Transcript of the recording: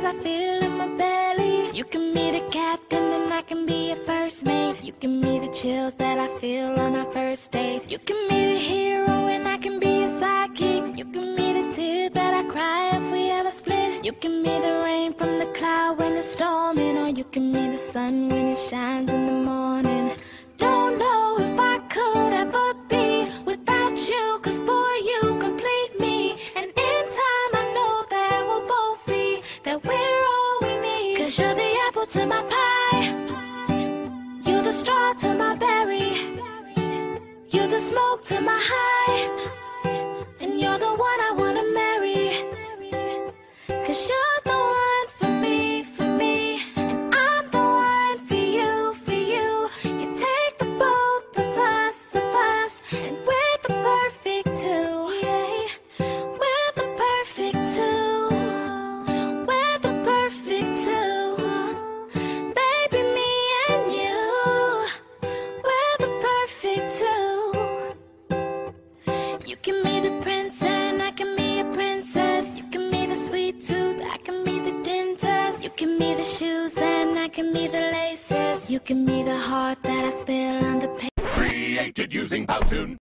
I feel in my belly. You can be the captain and I can be your first mate. You can be the chills that I feel on our first date. You can be the hero and I can be your sidekick. You can be the tear that I cry if we ever split. You can be the rain from the cloud when it's storming, or you can be the sun when it shines in the morning. Don't know if I could ever be without you, 'cause boy, you complete me. And in time I know that we'll both see that we're all we need. 'Cause you're the apple to my pie, you're the straw to my berry, you're the smoke to my high, and you're the one I wanna marry. 'Cause you're the one for me, and I'm the one for you, for you. You take the both of us, and we're the perfect two. Yeah, we're the perfect two. We're the perfect two. Baby, me and you, we're the perfect two. You can be the prince and I can be a princess. You can be the sweet tooth, I can be the dentist. You can be the shoes and I can be the laces. You can be the heart that I spill on the paper. Created using Powtoon.